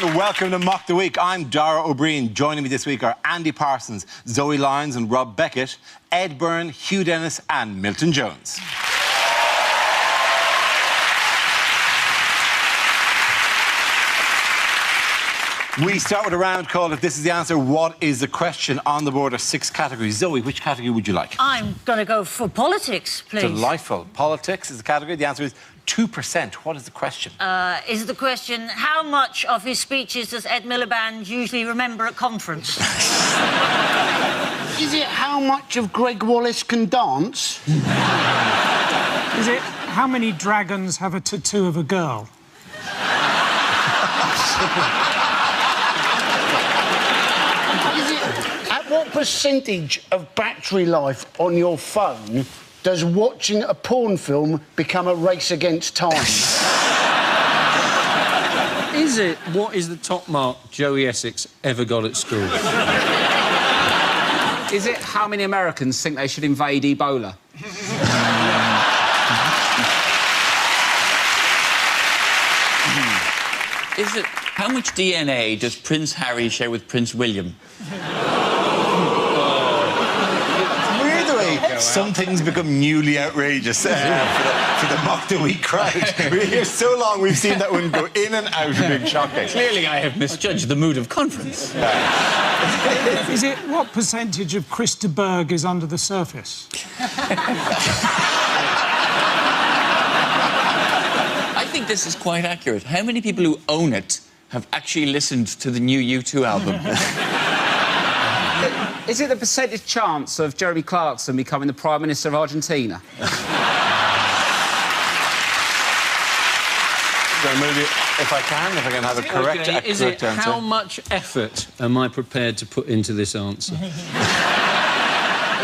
And welcome to Mock the Week. I'm Dara O'Brien. Joining me this week are Andy Parsons, Zoe Lyons and Rob Beckett, Ed Byrne, Hugh Dennis and Milton Jones. We start with a round called If This Is the Answer, What is the Question? On the board are 6 categories. Zoe, which category would you like? I'm going to go for politics, please. Delightful. Politics is the category. The answer is 2%. What is the question? Is the question, how much of his speeches does Ed Miliband usually remember at conference? Is it how much of Greg Wallace can dance? Is it how many dragons have a tattoo of a girl? What percentage of battery life on your phone does watching a porn film become a race against time? Is it what is the top mark Joey Essex ever got at school? Is it how many Americans think they should invade Ebola? Is it how much DNA does Prince Harry share with Prince William? Some things become newly outrageous for the Mock the Week crowd. We're here so long, we've seen that one go in and out of being shocking. Clearly, I have misjudged the mood of conference. Is it what percentage of Chris de Burgh is under the surface? I think this is quite accurate. How many people who own it have actually listened to the new U2 album? Is it the percentage chance of Jeremy Clarkson becoming the Prime Minister of Argentina? If I can have a correct Is it answer. how much effort am I prepared to put into this answer?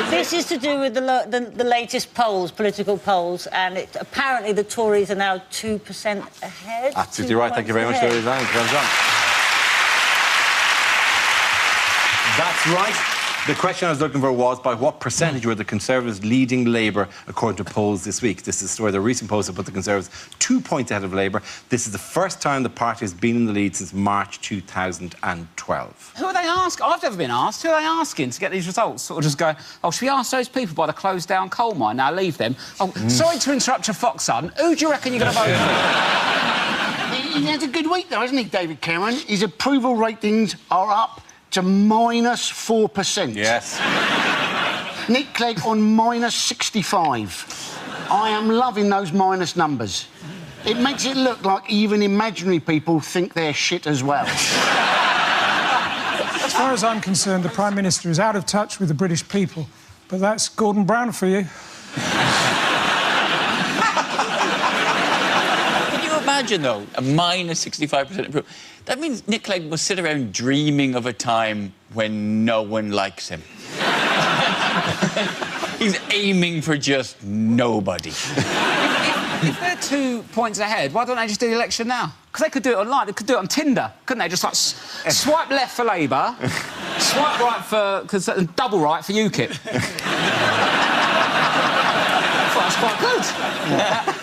This is to do with the latest polls, political polls, and apparently the Tories are now 2% ahead. Absolutely right. Thank you very much, Zoe Lyons. Well done. That's right. The question I was looking for was by what percentage were the Conservatives leading Labour according to polls this week? This is a story. The recent polls have put the Conservatives 2 points ahead of Labour. This is the first time the party has been in the lead since March 2012. Who are they asking? I've never been asked. Who are they asking to get these results? Sort of just go, oh, should we ask those people by the closed-down coal mine? Now leave them. Oh, sorry to interrupt your fox, son. Who do you reckon you're going to vote for? He had a good week, though, hasn't he, David Cameron? His approval ratings are up to -4%. Yes. Nick Clegg on -65. I am loving those minus numbers. It makes it look like even imaginary people think they're shit as well. As far as I'm concerned, the Prime Minister is out of touch with the British people. But that's Gordon Brown for you. Can you imagine, though, a -65% approval? That means Nick Clegg must sit around dreaming of a time when no one likes him. He's aiming for just nobody. If they're 2 points ahead, why don't they just do the election now? Because they could do it online. They could do it on Tinder, couldn't they? Just, like, swipe left for Labour, swipe right for... double right for UKIP. That's quite good.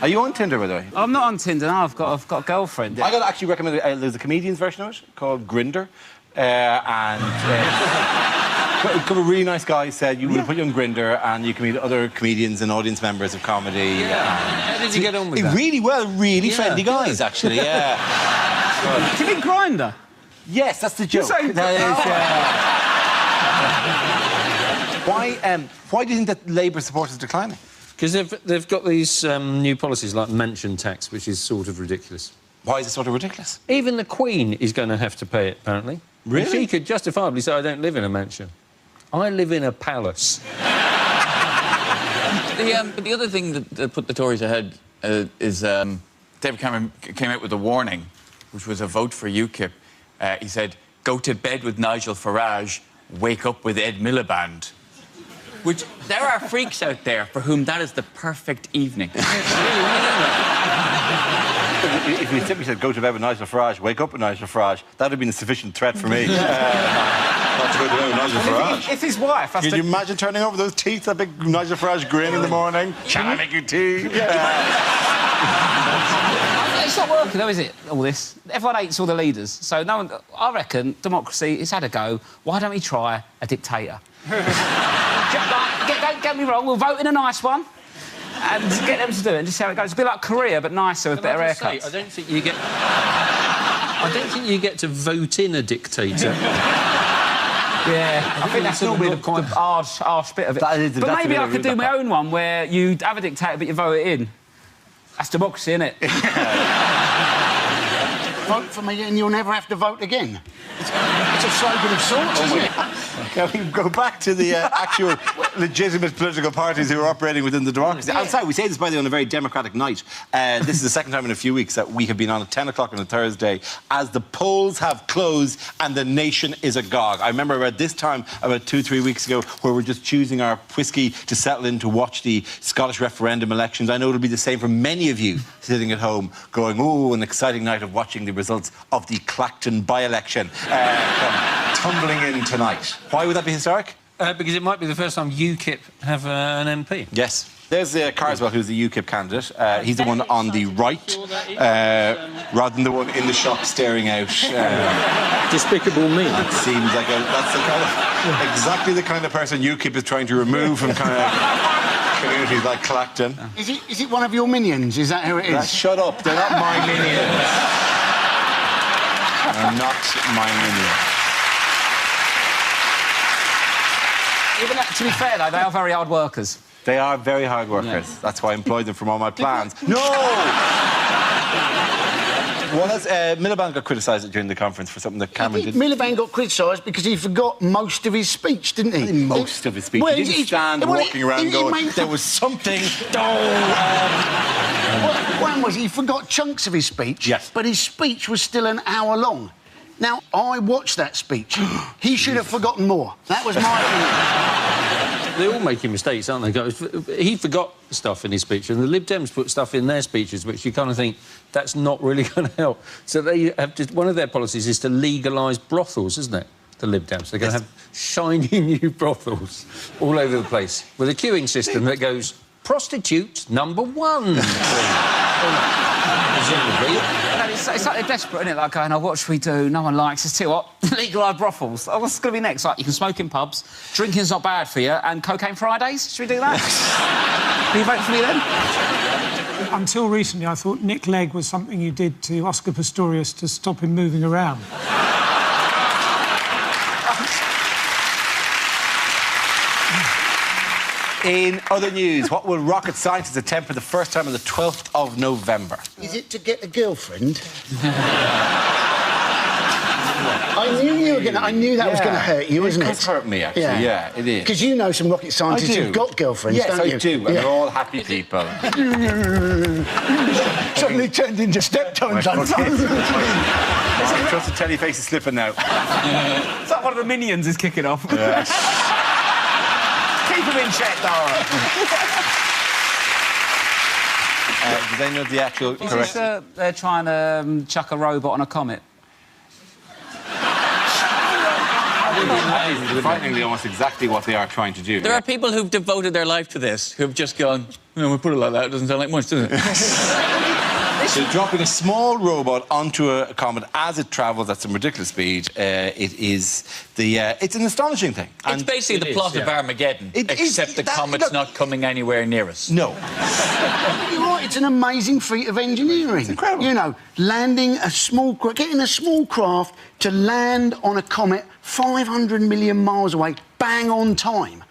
Are you on Tinder, by the way? I'm not on Tinder, no. I've got a girlfriend. I got to actually recommend there's a comedian's version of it called Grindr. A couple of really nice guys said you will put you on Grindr and you can meet other comedians and audience members of comedy. How did you get on with that? Really well, really friendly guys, actually, yeah. Do you mean Grindr? Yes, that's the joke. saying- Why do you think that Labour support is declining? Because they've got these new policies like mention tax, which is sort of ridiculous. Why is it sort of ridiculous? Even the Queen is going to have to pay it, apparently. Really? And she could justifiably say, I don't live in a mansion. I live in a palace. But the other thing that put the Tories ahead is David Cameron came out with a warning, which was a vote for UKIP. He said, go to bed with Nigel Farage, wake up with Ed Miliband. Which, there are freaks out there for whom that is the perfect evening. If you simply said, go to bed with Nigel Farage, wake up with Nigel Farage, that would have been a sufficient threat for me. Not to go to bed with Nigel Farage. If his wife has Can to... you imagine turning over those teeth, that big Nigel Farage grin in the morning? Shall I make you tea? It's not working, though, is it, all this? Everyone hates all the leaders. So no one... I reckon democracy has had a go. Why don't we try a dictator? Don't get me wrong, we'll vote in a nice one and get them to do it and just see how it goes. It'll be like Korea, but nicer with better haircuts. I don't think you get... I don't think you get to vote in a dictator. Yeah, I think that's normally the harsh bit of it. But maybe I could do my own one where you have a dictator but you vote it in. That's democracy, isn't it? Vote for me and you'll never have to vote again. It's a slogan of sorts, isn't it? Can we go back to the actual legitimate political parties who are operating within the democracy? Outside, we say this, by the way, on a very democratic night. This is the second time in a few weeks that we have been on at 10 o'clock on a Thursday as the polls have closed and the nation is agog. I remember about this time, about 2-3 weeks ago, where we're just choosing our whiskey to settle in to watch the Scottish referendum elections. I know it'll be the same for many of you sitting at home going, oh, an exciting night of watching the results of the Clacton by-election come tumbling in tonight. Why would that be historic? Because it might be the first time UKIP have an MP. Yes. There's Carswell, who's the UKIP candidate. He's the one on the right, rather than the one in the shop staring out. Despicable Me. That seems like that's the kind of, exactly the kind of person UKIP is trying to remove from kind of communities like Clacton. Is it one of your minions? Is that who it is? Shut up. They're not my minions. They're not my minions. Even to be fair, though, they are very hard workers. They are very hard workers. Yeah. That's why I employed them from all my plans. No! Well, Miliband got criticised during the conference for something that Cameron did. Miliband got criticised because he forgot most of his speech, didn't he? Most of his speech. Well, he didn't stand walking around going, there was something... One was he forgot chunks of his speech, yes. But his speech was still an hour long. Now, I watched that speech. He should have forgotten more. That was my opinion. They're all making mistakes, aren't they, guys? He forgot stuff in his speech, and the Lib Dems put stuff in their speeches which you kind of think, that's not really going to help. So they have just... One of their policies is to legalise brothels, isn't it? The Lib Dems. They're going to have shiny new brothels all over the place with a queuing system that goes, prostitute number 1. It's like they're desperate, isn't it? Like going, oh, what should we do? No one likes us. Tell you what, legalise brothels. Oh, what's going to be next? Like, you can smoke in pubs, drinking's not bad for you, and cocaine Fridays? Should we do that? Will you vote for me then? Until recently, I thought Nick Clegg was something you did to Oscar Pistorius to stop him moving around. In other news, what will rocket scientists attempt for the first time on the 12th of November? Is it to get a girlfriend? I knew you were going to... I knew that was going to hurt you, wasn't it? It hurt me, actually, yeah it is. Because you know some rocket scientists who've got girlfriends, don't you? Yes, I do, and they're all happy people. Suddenly turned into steptones. I trust the telly face is slipping now. It's like one of the minions is kicking off. Yeah. Keep him in check, Dara. Do they know the actual correct... They're trying to chuck a robot on a comet. Frighteningly, almost exactly what they are trying to do. There are people who've devoted their life to this, who've just gone, we put it like that, it doesn't sound like much, does it? So dropping a small robot onto a comet as it travels at some ridiculous speed, it's an astonishing thing. It's basically the plot of Armageddon, except the comet's not coming anywhere near us. No. You're right, it's an amazing feat of engineering. It's incredible. You know, getting a small craft to land on a comet 500 million miles away, bang on time.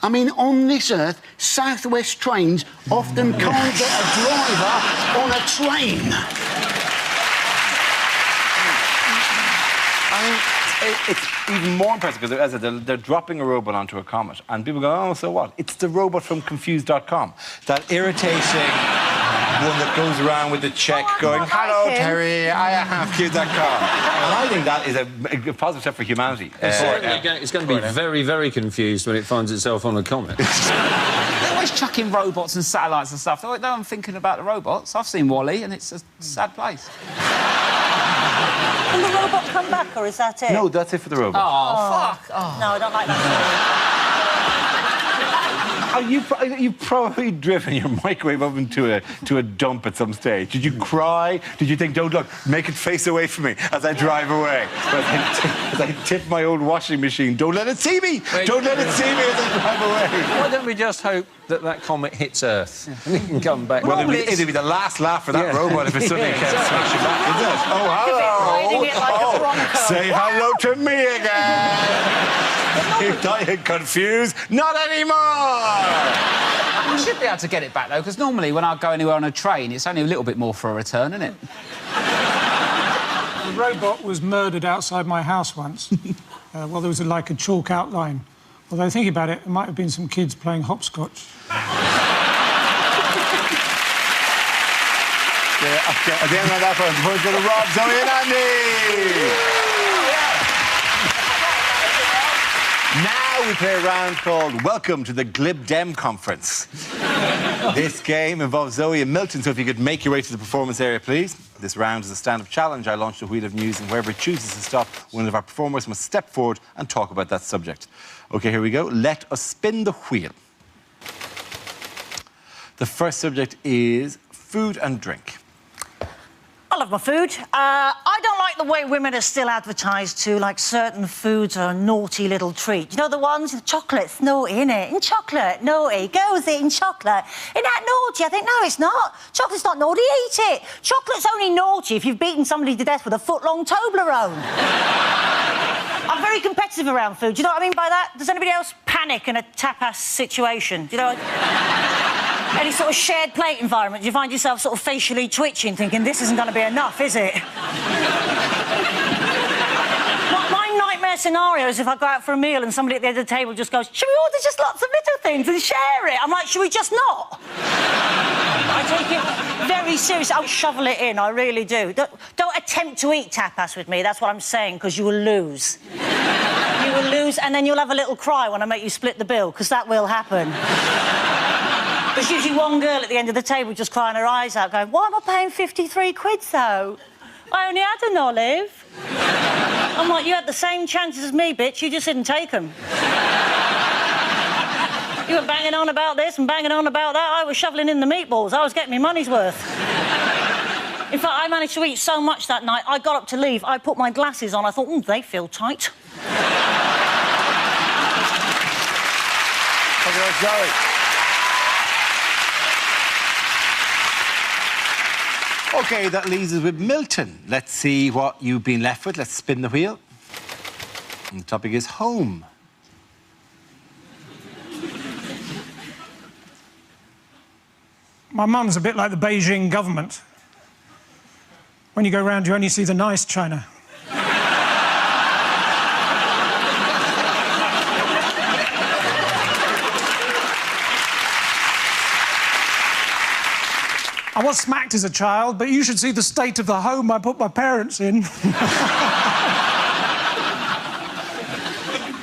I mean, on this Earth, South West trains often can't get a driver on a train. I mean, it's even more impressive because, as I said, they're dropping a robot onto a comet, and people go, oh, so what? It's the robot from Confused.com. That irritating one that goes around with the check going, hello, Terry, I have Confused.com. And I think that is a positive step for humanity. It's going to be very, very confused when it finds itself on a comet. They're always chucking robots and satellites and stuff. No, I'm thinking about the robots. I've seen Wall-E, and it's a sad place. Will the robot come back, or is that it? No, that's it for the robot. Oh, fuck. Oh. No, I don't like that You've probably driven your microwave oven to a dump at some stage. Did you cry? Did you think, don't look, make it face away from me as I drive away? As I tip my old washing machine, don't let it see me! Don't let it see me as I drive away! Why don't we just hope that comet hits Earth and it can come back? Well, it'd be the last laugh for that robot if it suddenly kept smashing back, isn't it? Oh, Riding it like a hello! bronco. Say hello to me again! You're confused? Not anymore! We should be able to get it back, though, because normally when I go anywhere on a train, it's only a little bit more for a return, isn't it? The robot was murdered outside my house once. Well, there was like a chalk outline. Although, thinking about it, there might have been some kids playing hopscotch. At the end of that one, the point go to Rob, Zoe and Andy! Now we play a round called Welcome to the Glib Dem Conference. This game involves Zoe and Milton, so if you could make your way to the performance area, please. This round is a stand-up challenge. I launched a wheel of news, and whoever chooses to stop, one of our performers must step forward and talk about that subject. OK, here we go. Let us spin the wheel. The first subject is food and drink. I love my food. I don't like the way women are still advertised to, like certain foods are a naughty little treat. You know the ones? Chocolate's naughty, innit? In chocolate, naughty. Girls eating chocolate. Isn't that naughty? I think, no, it's not. Chocolate's not naughty, eat it. Chocolate's only naughty if you've beaten somebody to death with a foot-long Toblerone. I'm very competitive around food. Do you know what I mean by that? Does anybody else panic in a tapas situation? Do you know any sort of shared plate environment, you find yourself sort of facially twitching, thinking, this isn't going to be enough, is it? My nightmare scenario is if I go out for a meal and somebody at the end of the table just goes, should we order just lots of little things and share it? I'm like, should we just not? I take it very seriously. I'll shovel it in, I really do. Don't attempt to eat tapas with me, that's what I'm saying, because you will lose. You will lose, and then you'll have a little cry when I make you split the bill, because that will happen. There's usually one girl at the end of the table just crying her eyes out, going, why am I paying 53 quid, though? I only had an olive. I'm like, you had the same chances as me, bitch, you just didn't take them. You were banging on about this and banging on about that. I was shoveling in the meatballs. I was getting my money's worth. In fact, I managed to eat so much that night, I got up to leave, I put my glasses on, I thought, they feel tight. Zoe. OK, that leaves us with Milton. Let's see what you've been left with. Let's spin the wheel. And the topic is home. My mum's a bit like the Beijing government. When you go round, you only see the nice china. I was smacked as a child, but you should see the state of the home I put my parents in.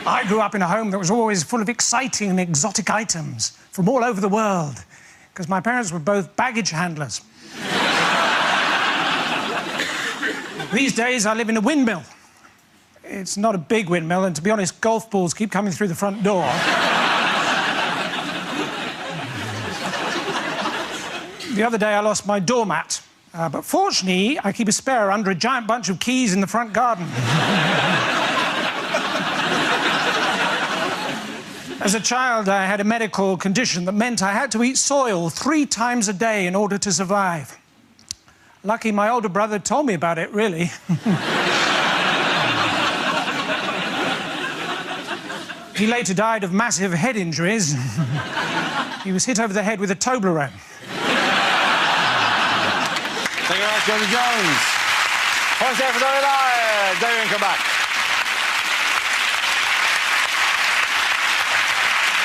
I grew up in a home that was always full of exciting and exotic items from all over the world, because my parents were both baggage handlers. These days, I live in a windmill. It's not a big windmill, and to be honest, golf balls keep coming through the front door. The other day, I lost my doormat. But fortunately, I keep a spare under a giant bunch of keys in the front garden. As a child, I had a medical condition that meant I had to eat soil 3 times a day in order to survive. Lucky my older brother told me about it, really. He later died of massive head injuries. He was hit over the head with a Toblerone. Thank you very much, Johnny Jones. Point there for Zoe Lyons. There you come back.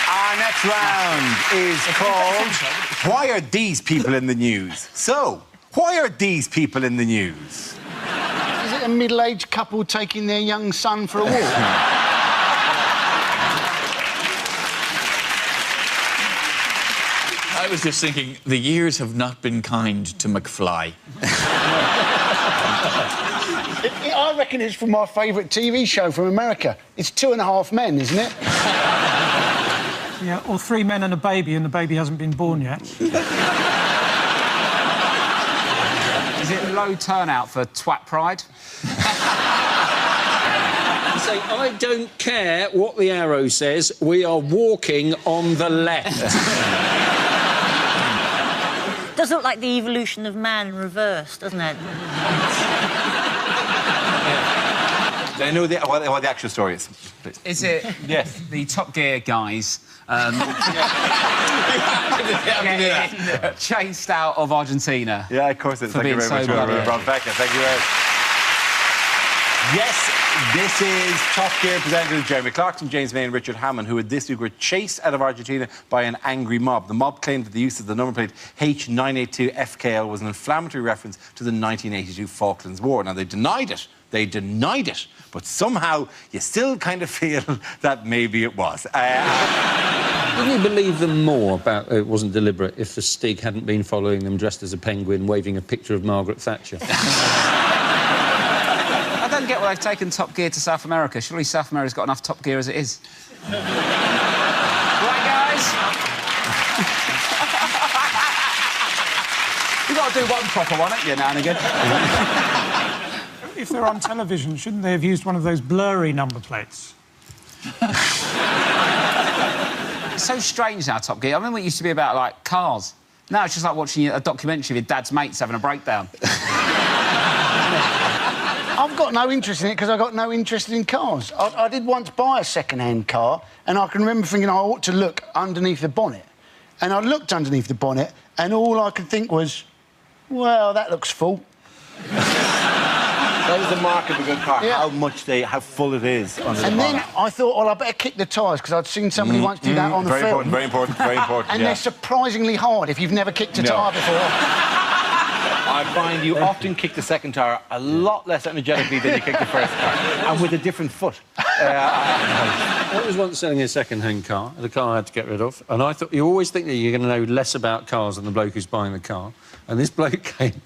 Our next round is called Why Are These People in the News? So, why are these people in the news? Is it a middle-aged couple taking their young son for a walk? I was just thinking, the years have not been kind to McFly. I reckon it's from my favourite TV show from America. It's 2.5 Men, isn't it? Yeah, or 3 men and a baby, and the baby hasn't been born yet. Is it low turnout for Twat Pride? Say, I don't care what the arrow says, we are walking on the left. Does look like the evolution of man in reverse, doesn't it? I know what the actual story is, please. Is it Yes. the Top Gear guys chased out of Argentina? Yeah, of course it is. For Thank you being very so much, bloody- Rob Becker. Thank you very much. Yes, this is Top Gear presented with Jeremy Clarkson, James May and Richard Hammond, who this week were chased out of Argentina by an angry mob. The mob claimed that the use of the number plate H982FKL was an inflammatory reference to the 1982 Falklands War. Now, they denied it. They denied it. But somehow, you still kind of feel that maybe it was. Wouldn't you believe them more about it wasn't deliberate if the Stig hadn't been following them dressed as a penguin, waving a picture of Margaret Thatcher? I don't get why they've taken Top Gear to South America. Surely South America's got enough Top Gear as it is. Right, guys? You've got to do one proper one, haven't you, now and again? If they're on television, shouldn't they have used one of those blurry number plates? It's so strange now, Top Gear. I remember it used to be about, like, cars. Now it's just like watching a documentary of your dad's mates having a breakdown. I've got no interest in it because I've got no interest in cars. I did once buy a second-hand car, and I can remember thinking I ought to look underneath the bonnet. And I looked underneath the bonnet, and all I could think was, well, that looks full. That is the mark of a good car, Yeah. how full it is under the And then bonnet. I thought, well, I better kick the tyres, because I'd seen somebody once do that on the Very film. important, very important, very important. And yeah. they're surprisingly hard if you've never kicked a No. tyre before. I find you often kick the second tyre a lot less energetically than you kick the first tyre, and with a different foot. I was once selling a second-hand car, the car I had to get rid of, and I thought, you always think that you're going to know less about cars than the bloke who's buying the car. And this bloke came,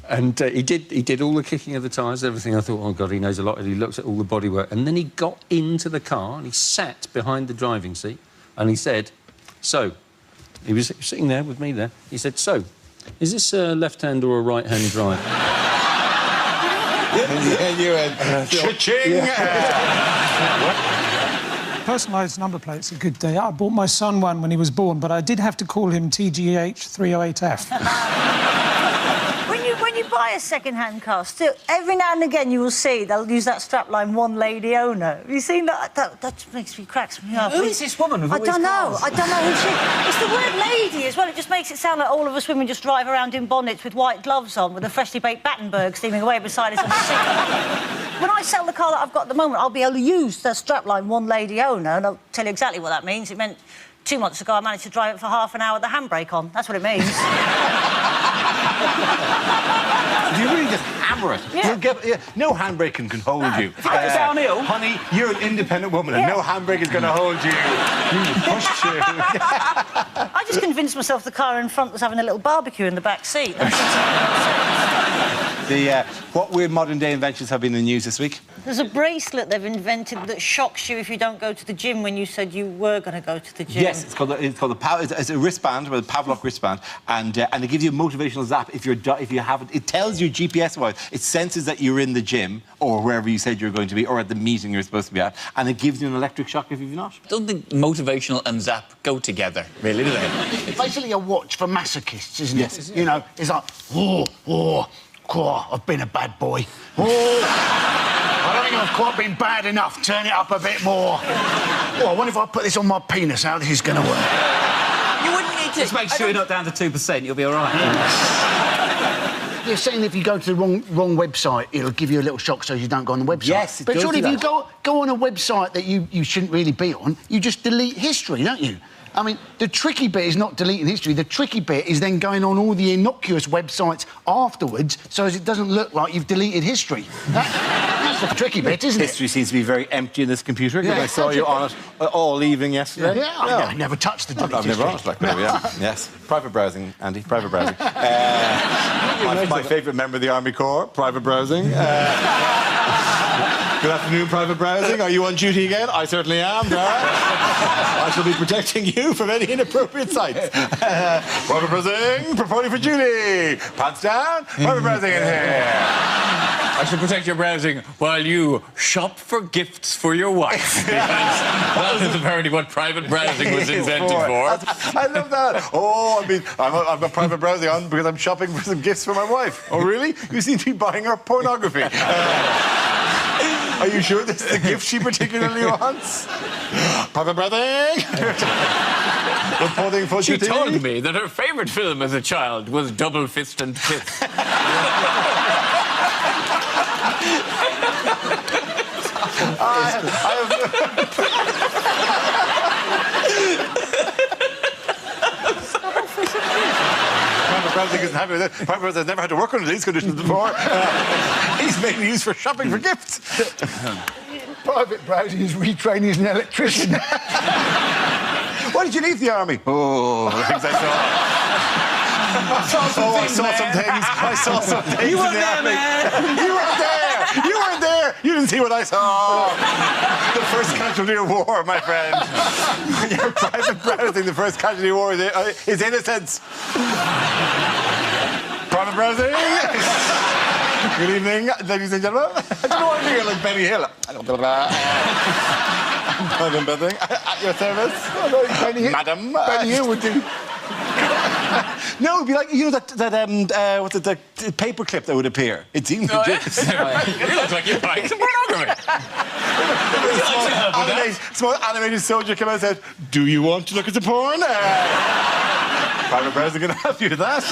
and he did all the kicking of the tyres, everything. I thought, oh, God, he knows a lot. And he looked at all the bodywork. And then he got into the car, and he sat behind the driving seat, and he said, so, he was sitting there with me there, he said, so, is this a left-hand or a right-hand drive? Yeah, you went, cha-ching! Personalised number plate's a good day. I bought my son one when he was born, but I did have to call him TGH 308F. When you buy a second-hand car, still, every now and again you will see they'll use that strapline, one lady owner. Have you seen that? That makes me cracks me up. Who is this woman with all these cars? I don't know who she... It's the word lady as well. It just makes it sound like all of us women just drive around in bonnets with white gloves on with a freshly baked Battenberg steaming away beside us on the seat. When I sell the car that I've got at the moment, I'll be able to use the strapline, one lady owner, and I'll tell you exactly what that means. It meant 2 months ago I managed to drive it for half an hour with the handbrake on. That's what it means. You really just hammer it. Yeah. You'll get, no handbrake can hold you. If I go downhill... Honey, you're an independent woman, and no handbrake is going to hold you. You push you. I just convinced myself the car in front was having a little barbecue in the back seat. What weird modern-day inventions have been in the news this week? There's a bracelet they've invented that shocks you if you don't go to the gym when you said you were going to go to the gym. Yes, it's called it's a wristband, or a Pavlov wristband, and it gives you a motivational zap if you haven't. It tells you GPS-wise. It senses that you're in the gym or wherever you said you're going to be, or at the meeting you're supposed to be at, and it gives you an electric shock if you've not. I don't think motivational and zap go together, really, do they? It's basically a watch for masochists, isn't it? Yes. You know, it's like, oh, I've been a bad boy. Oh, I don't think I've quite been bad enough. Turn it up a bit more. Oh, I wonder if I put this on my penis, how this is going to work. You wouldn't need to... Just make sure you're not down to 2%, you'll be all right. You're saying if you go to the wrong website, it'll give you a little shock so you don't go on the website. Yes, it but does surely do if you that. go on a website that you shouldn't really be on, you just delete history, don't you? I mean, the tricky bit is not deleting history. The tricky bit is then going on all the innocuous websites afterwards so as it doesn't look like you've deleted history. That's the tricky bit, isn't it? History seems to be very empty in this computer, because I saw you on it all evening yesterday. Yeah, I never touched the delete I've never history. on it like that, yeah. Yes. Private browsing, Andy, private browsing. My favourite member of the Army Corps, private browsing. Good afternoon, Private Browsing. Are you on duty again? I certainly am, Dara. I shall be protecting you from any inappropriate sites. Private Browsing, reporting for duty. Pants down, Private Browsing in here. I shall protect your browsing while you shop for gifts for your wife. Because that is apparently what private browsing was invented for. I love that. Oh, I mean, I've got Private Browsing on because I'm shopping for some gifts for my wife. Oh, really? You seem to be buying her pornography. Are you sure this is the gift she particularly wants? Private Browsing. Reporting for She duty. told me that her favourite film as a child was Double Fist and Fifth. Private Browsing isn't happy with it. Private Browsing has never had to work under these conditions before. He's mainly used for shopping for gifts. Private Browsing is retraining as an electrician. Why did you leave the army? Oh, the things I saw. I saw some things. I saw some things. You in weren't the there, army. man. You weren't there. You weren't there. You didn't see what I saw. The first casualty of war, my friend. Your Private Browsing, the first casualty of war is innocence. Private Browsing. Good evening, ladies and gentlemen. I don't know why I'm here like Benny Hill. Private Browsing, at your service. Benny Hill. Madam. Benny Hill would do. No, it'd be like, you know, what's it, the paper clip that would appear. It seems legit. You look like you're buying some pornography. Small animated soldier came out and said, "Do you want to look at the porn?" Private Browsing can help you with that.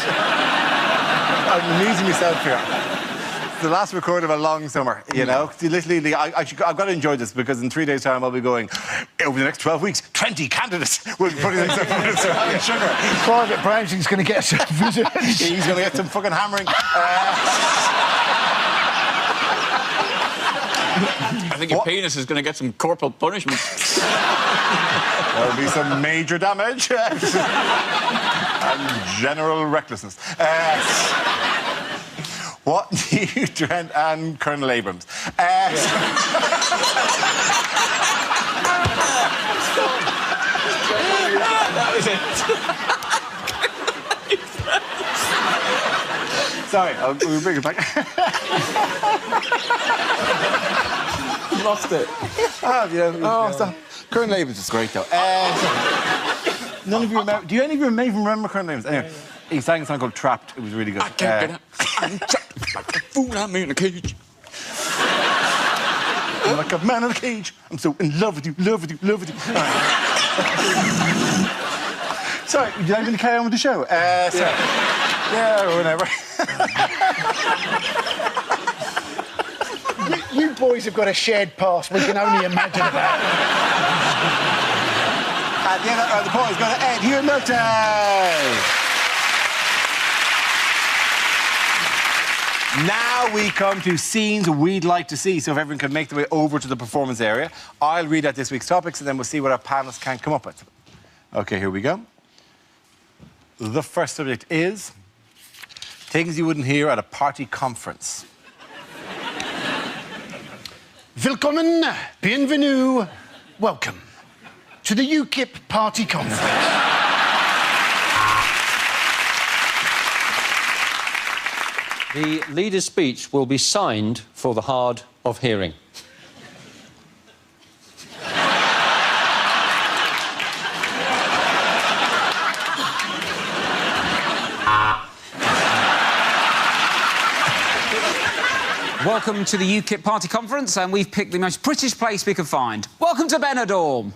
I'm amusing myself here. It's the last record of a long summer, you know. See, literally, I've got to enjoy this because in 3 days' time I'll be going, over the next 12 weeks, 20 candidates will be putting themselves in sugar. Private Browsing's going to get some visitors. He's going to get some fucking hammering. I think your penis is going to get some corporal punishment. There'll be some major damage and general recklessness. What do you, Trent and Colonel Abrams? That was it. Sorry, we'll bring it back. Lost it. Stop. Colonel Abrams is great, though. None of you remember... Do any of you even remember Colonel Abrams? Anyway, he sang a song called Trapped. It was really good. I can't get out. I'm trapped like a fool. I'm in a cage. I'm like a man in a cage. I'm so in love with you, love with you, love with you. Sorry, would you like me to carry on with the show? Sorry. Yeah, whatever. You boys have got a shared past we can only imagine about. At the end of the poll is going to end here in Milton. Now we come to scenes we'd like to see, so if everyone can make their way over to the performance area. I'll read out this week's topics and then we'll see what our panelists can come up with. OK, here we go. The first subject is things you wouldn't hear at a party conference. Willkommen, bienvenue, welcome to the UKIP party conference. The leader's speech will be signed for the hard of hearing. Welcome to the UKIP party conference, and we've picked the most British place we could find. Welcome to Benidorm.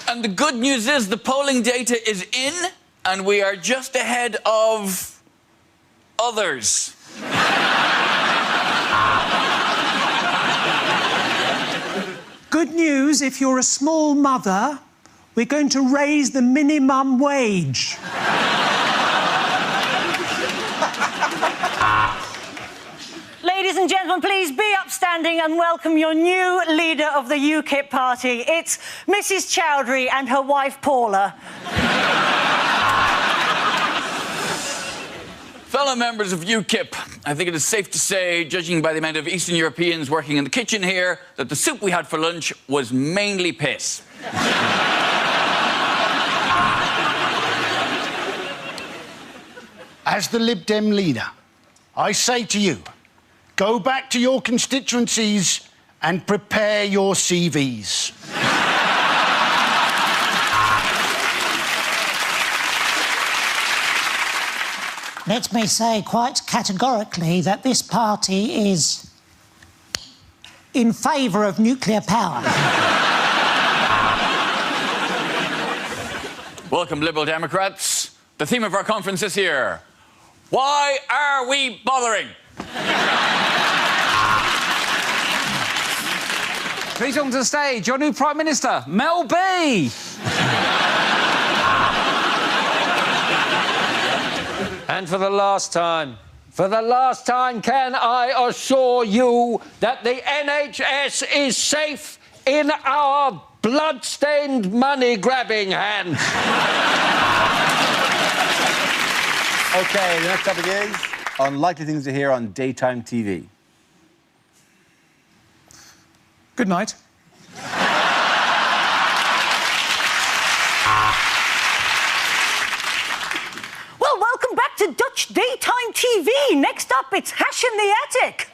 And the good news is the polling data is in, and we are just ahead of others. Good news, if you're a small mother, we're going to raise the minimum wage. Ladies and gentlemen, please be upstanding and welcome your new leader of the UKIP party. It's Mrs. Chowdhury and her wife, Paula. Fellow members of UKIP, I think it is safe to say, judging by the amount of Eastern Europeans working in the kitchen here, that the soup we had for lunch was mainly piss. As the Lib Dem leader, I say to you, go back to your constituencies and prepare your CVs. Let me say quite categorically that this party is in favour of nuclear power. Welcome, Liberal Democrats. The theme of our conference this year: why are we bothering? Please welcome to the stage your new Prime Minister, Mel B. And for the last time, can I assure you that the NHS is safe in our blood-stained, money-grabbing hands? OK, the next topic is unlikely things to hear on daytime TV. Good night. Well, welcome back to Dutch Daytime TV. Next up, it's Hash in the Attic.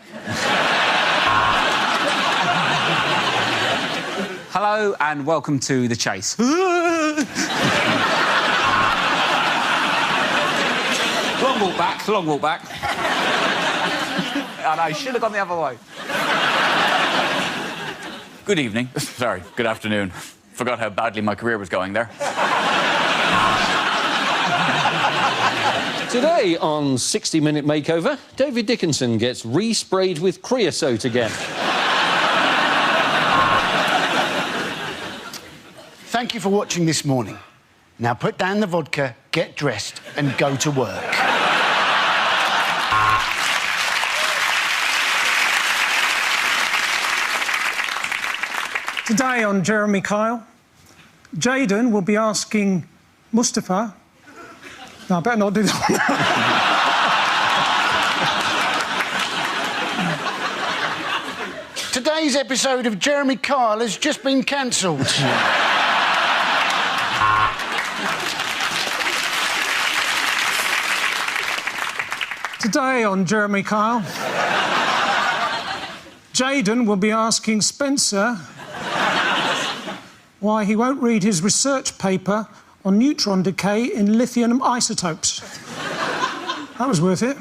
Hello and welcome to The Chase. Long walk back, long walk back. I know, should have gone the other way. Good evening. Sorry, good afternoon. Forgot how badly my career was going there. Today on 60 Minute Makeover, David Dickinson gets re-sprayed with creosote again. Thank you for watching this morning. Now put down the vodka, get dressed and go to work. Today on Jeremy Kyle, Jayden will be asking Mustafa... No, I better not do that one. Today's episode of Jeremy Kyle has just been cancelled. Today on Jeremy Kyle, Jayden will be asking Spencer why he won't read his research paper on neutron decay in lithium isotopes. That was worth it.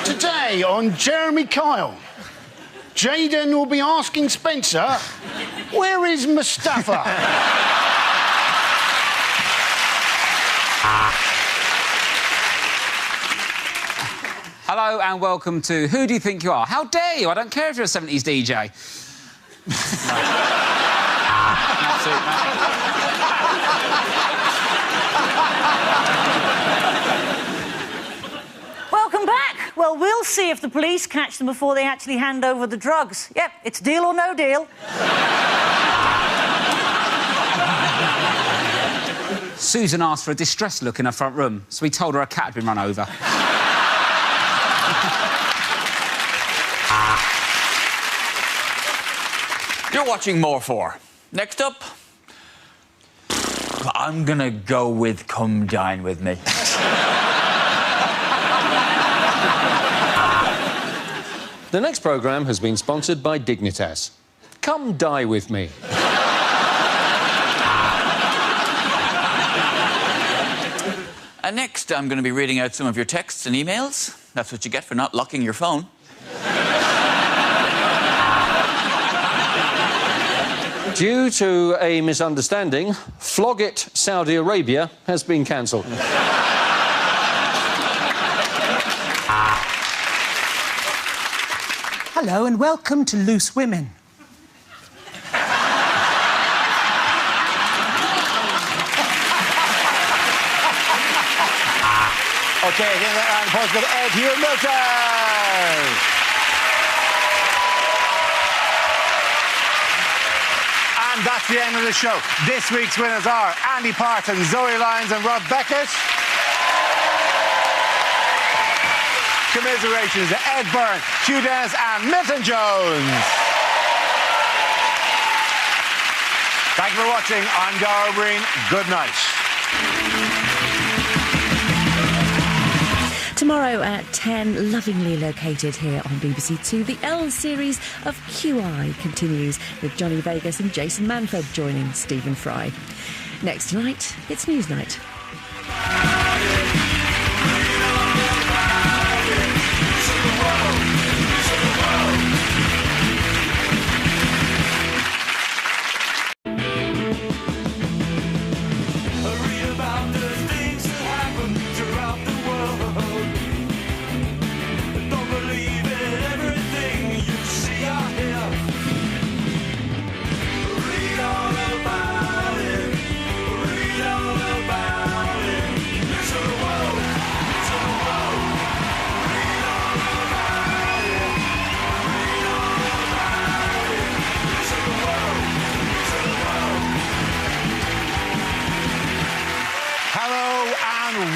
Today on Jeremy Kyle, Jayden will be asking Spencer, where is Mustafa? Hello and welcome to Who Do You Think You Are? How dare you? I don't care if you're a 70s DJ. Welcome back. Well, we'll see if the police catch them before they actually hand over the drugs. Yep, it's deal or no deal. Susan asked for a distressed look in her front room, so we told her a cat had been run over. You're watching More 4. Next up, I'm gonna go with Come Dine With Me. The next programme has been sponsored by Dignitas. Come die with me. And next, I'm going to be reading out some of your texts and emails. That's what you get for not locking your phone. Due to a misunderstanding, Flog It Saudi Arabia has been cancelled. Hello and welcome to Loose Women. OK, again, and pause with Ed here, Milton. And that's the end of the show. This week's winners are Andy Parton, Zoe Lyons and Rob Beckett. Commiserations to Ed Byrne, Hugh Dennis and Milton Jones. Thank you for watching. I'm Dara Breen. Good night. Tomorrow at 10, lovingly located here on BBC Two, the L series of QI continues with Johnny Vegas and Jason Manford joining Stephen Fry. Next tonight, it's Newsnight.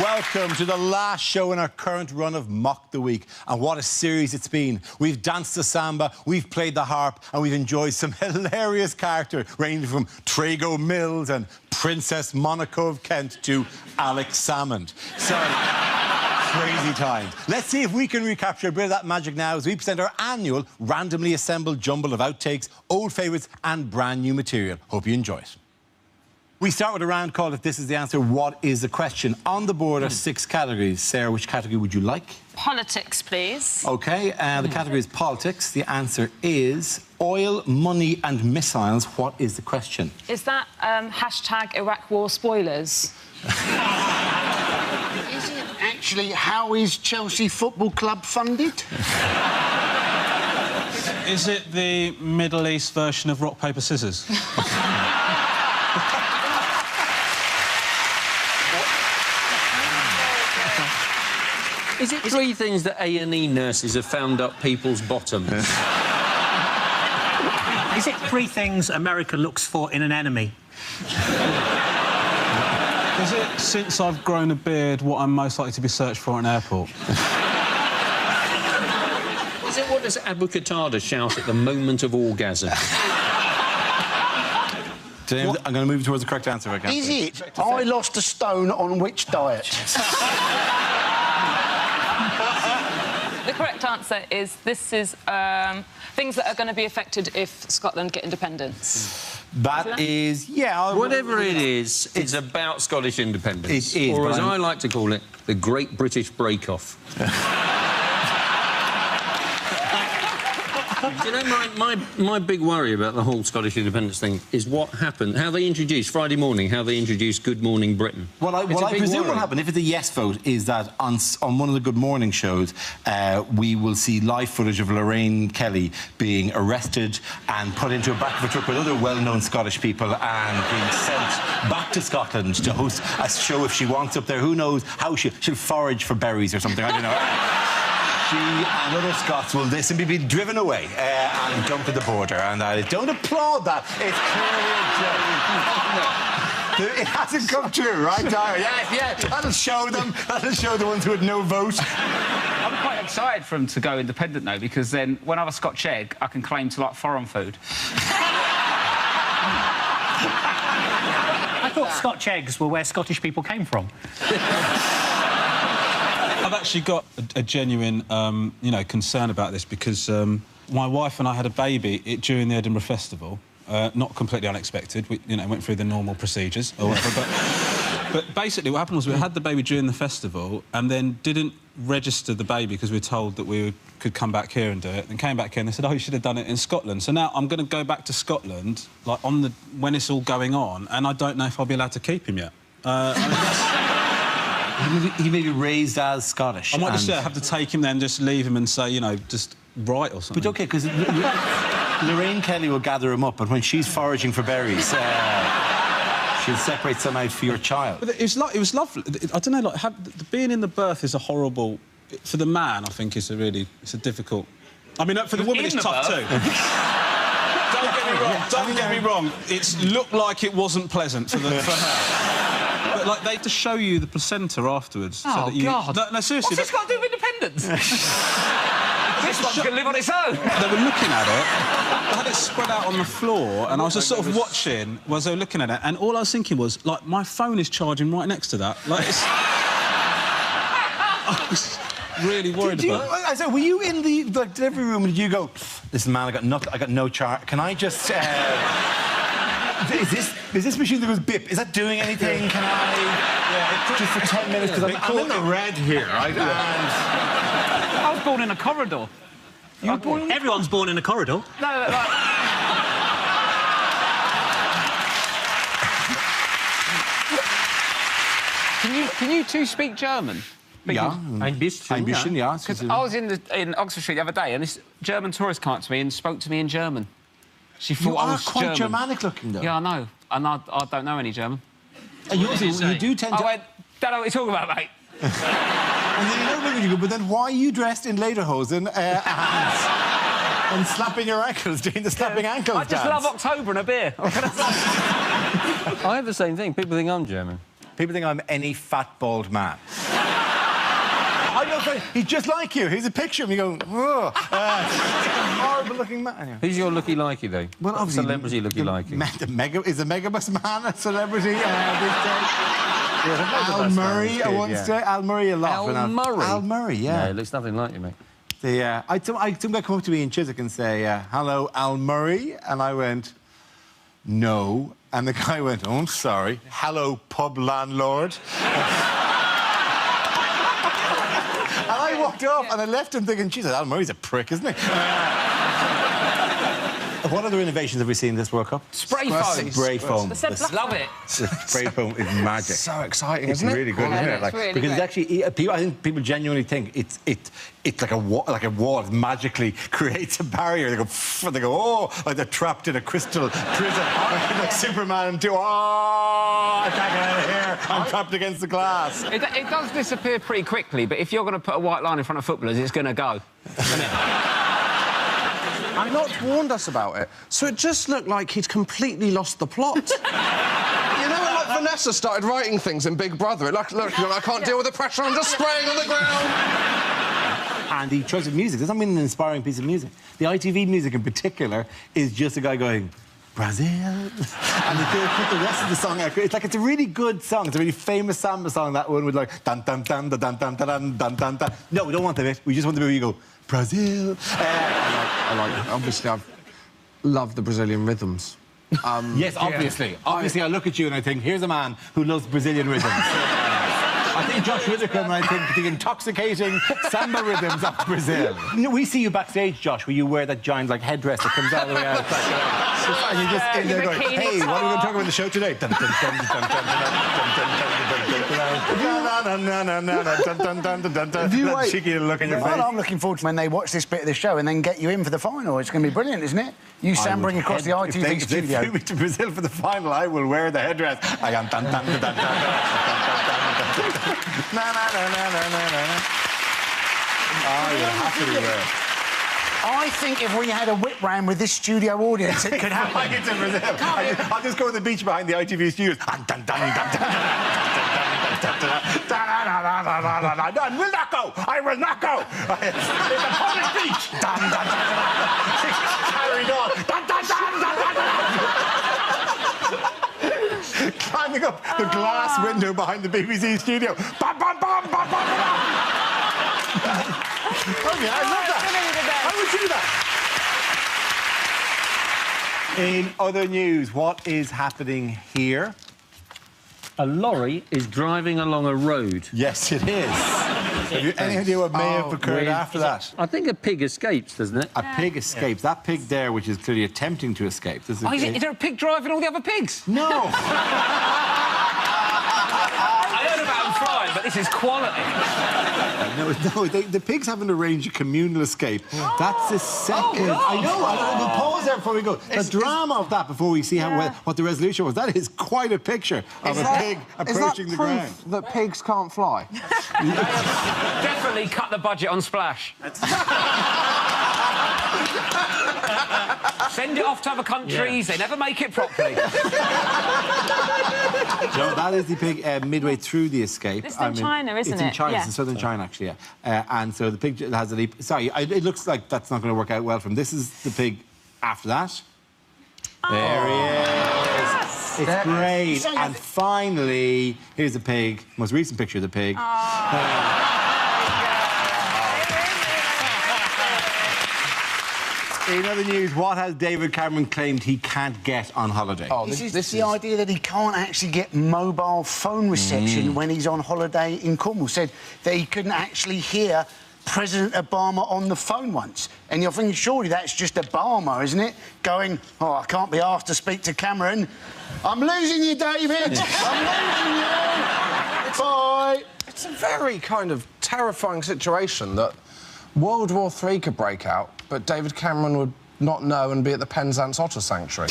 Welcome to the last show in our current run of Mock the Week. And what a series it's been. We've danced the samba, we've played the harp, and we've enjoyed some hilarious characters, ranging from Trago Mills and Princess Monaco of Kent to Alex Salmond. So, crazy times. Let's see if we can recapture a bit of that magic now as we present our annual randomly assembled jumble of outtakes, old favourites and brand new material. Hope you enjoy it. We start with a round called If This Is the Answer, What Is the Question? On the board are 6 categories. Sarah, which category would you like? Politics, please. OK, the category is politics. The answer is oil, money and missiles. What is the question? Is that hashtag Iraq War spoilers? Is it actually how is Chelsea Football Club funded? Is it the Middle East version of rock, paper, scissors? Is it 3 things that A&E nurses have found up people's bottoms? Is it 3 things America looks for in an enemy? Is it since I've grown a beard what I'm most likely to be searched for at an airport? Is it what does Abu Qatada shout at the moment of orgasm? I'm going to move towards the correct answer if I can. Is it I lost a stone on which diet? The correct answer is this is things that are going to be affected if Scotland get independence. That is, yeah... Whatever it is, it's about Scottish independence. It is, or as I like to call it, the Great British Break-Off. Do you know, my big worry about the whole Scottish independence thing is what happened, how they introduced, Friday morning, how they introduced Good Morning Britain. What I presume will happen, if it's a yes vote, is that on one of the Good Morning shows, we will see live footage of Lorraine Kelly being arrested and put into a back of a truck with other well-known Scottish people and being sent back to Scotland to host a show if she wants up there. Who knows how she'll forage for berries or something, I don't know. She and other Scots will listen, be driven away and dumped at the border. And I don't applaud that. It's clearly a joke. It hasn't come true, right, Dara? Yeah, that'll show them. That'll show the ones who had no vote. I'm quite excited for them to go independent, though, because then when I have a Scotch egg, I can claim to like foreign food. I thought Scotch eggs were where Scottish people came from. I've actually got a genuine, concern about this because my wife and I had a baby during the Edinburgh Festival. Not completely unexpected. We, went through the normal procedures or whatever. But basically, what happened was we had the baby during the festival and then didn't register the baby because we were told that we could come back here and do it. And came back here and they said, "Oh, you should have done it in Scotland." So now I'm going to go back to Scotland, like when it's all going on, and I don't know if I'll be allowed to keep him yet. He may be raised as Scottish. I might just have to take him then, just leave him and say, just write or something. But OK, because Lorraine Kelly will gather him up, but when she's foraging for berries, she'll separate some out for your child. But it was lovely. I don't know, being in the birth is a horrible... For the man, I think, it's a difficult... I mean, for the woman, it's tough too. Don't get me wrong. It looked like it wasn't pleasant for her. But like they had to show you the placenta afterwards. Oh, so that you... God. No, seriously. What's this got to do with independence? This one's going to live on its own. They were looking at it. They had it spread out on the floor, and I was just sort of watching as they were looking at it, and all I was thinking was, like, my phone is charging right next to that. Like, it's... I was really worried about it. I said, were you in the delivery room and did you go, listen, man, I got no charge. Can I just... is this machine that goes bip? Is that doing anything? Can I... just for 10 minutes? Because I'm in the red here, right? I was born in a corridor. You were born in... Everyone's born in a corridor. No, like... Can you two speak German? Yeah. Ein bisschen, yeah. Because I was in Oxford Street the other day, and this German tourist came up to me and spoke to me in German. She thought You I are was quite German. Germanic looking, though. Yeah, I know. And I don't know any German. You do tend to... I went, don't know what you're talking about, mate. And then you don't look at you, but then why are you dressed in lederhosen and slapping your ankles, doing the slapping ankles I just love October and a beer. I have the same thing. People think I'm German. People think I'm any fat, bald man. I don't think... He's just like you. Here's a picture of me going, whoa. Horrible-looking man. Anyway. Who's your looky-likey, though? Well, obviously... Celebrity looky-likey. Is the Megabus man a celebrity these days? Al Murray, I once say. Al Murray a lot. Al Murray? Al Murray, yeah. No, it looks nothing like you, mate. I some guy come up to me in Chiswick and say, hello, Al Murray, and I went, no. And the guy went, oh, I'm sorry. Hello, pub landlord. And I walked off and I left him thinking, Jesus, Al Murray's a prick, isn't he? What other innovations have we seen this World Cup? Spray foam. Spray foam. Love it. Spray foam is magic. So exciting, It's isn't it? really good, isn't it? Like, really because it's great. actually, I think people genuinely think it's like a wall. It magically creates a barrier. They go, oh, like they're trapped in a crystal prison, like Superman and I can't get out of here. I'm trapped against the glass. It does disappear pretty quickly, but if you're going to put a white line in front of footballers, it's going to go. I'm not warned us about it, so it just looked like he'd completely lost the plot. You know, when, like, Vanessa started writing things in Big Brother, look, I can't deal with the pressure, I'm just spraying on the ground. And the choice of music doesn't mean an inspiring piece of music. The ITV music in particular is just a guy going, Brazil. And they put the rest of the song out. It's like, it's a really good song. It's a really famous samba song, that one with like, dun dun dun dun dun dun dun dun dun dun. No, we don't want the bit. We just want the bit where you go, Brazil. I like it. Obviously, I've loved the Brazilian rhythms. Yes, obviously. Yeah. Obviously, I look at you and I think, here's a man who loves Brazilian rhythms. I think Josh Whittaker and I think the intoxicating samba rhythms of Brazil. You know, we see you backstage, Josh, where you wear that giant, like, headdress that comes all the way out. And you're just in there going, hey, what are we going to talk about in the show today? Dun, dun, dun, dun, dun, dun, dun, dun, that cheeky look in your face. Well, I'm looking forward to when they watch this bit of the show and then get you in for the final. It's going to be brilliant, isn't it? You stammering across the ITV studio. If they flew me to Brazil for the final, I will wear the headdress. I am dun, dun, dun, dun, dun, na, na, na, na, na, na, na. Oh, you're happy to wear. I think if we had a whip round with this studio audience, it could happen. Like it's in Brazil. I'll just go to the beach behind the ITV studios. I will not go. I will not go. It's a public beach. Carried on. Climbing up the glass window behind the BBC studio. Bam, bam, bam, bam, bam, bam. Oh, yeah, I love that. I would do that. In other news, what is happening here? A lorry is driving along a road. Yes, it is. Have you any idea what may have occurred after that? I think a pig escapes, doesn't it? A pig escapes. That pig there, which is clearly attempting to escape. Is there a pig driving all the other pigs? No. I heard about them flying, but this is quality. No, the pigs haven't arranged a communal escape. That's the second. I know. We'll pause there before we go. The drama of that before we see what the resolution was. That is quite a picture of a pig approaching the ground. That pigs can't fly? Definitely cut the budget on Splash. send it off to other countries. They never make it properly. Joe, that is the pig midway through the escape. This is in China, isn't it's in it? China. Yeah. It's in southern China, actually, yeah. And so the pig has a leap. Sorry, it looks like that's not going to work out well for him. This is the pig after that. There he is. It's great. And finally, here's the pig. Most recent picture of the pig. In other news, what has David Cameron claimed he can't get on holiday? Oh, this is the idea that he can't actually get mobile phone reception when he's on holiday in Cornwall. Said that he couldn't actually hear President Obama on the phone once. And you're thinking, surely that's just Obama, isn't it? Going, oh, I can't be asked to speak to Cameron. I'm losing you, David! I'm losing you! Bye! It's a very kind of terrifying situation that World War III could break out, but David Cameron would not know and be at the Penzance Otter Sanctuary.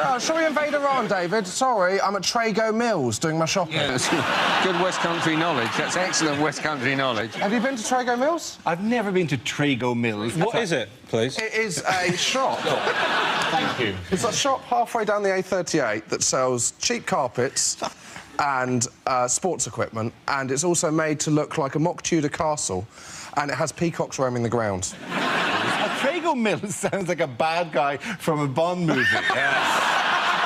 Oh, shall we invade Iran, David? Sorry, I'm at Trago Mills doing my shopping. Yeah, that's good West Country knowledge. That's excellent West Country knowledge. Have you been to Trago Mills? I've never been to Trago Mills. What is it, please? It is a shop. Thank you. It's a shop halfway down the A38 that sells cheap carpets and sports equipment, and it's also made to look like a mock Tudor castle, and it has peacocks roaming the grounds. Trago Mills sounds like a bad guy from a Bond movie.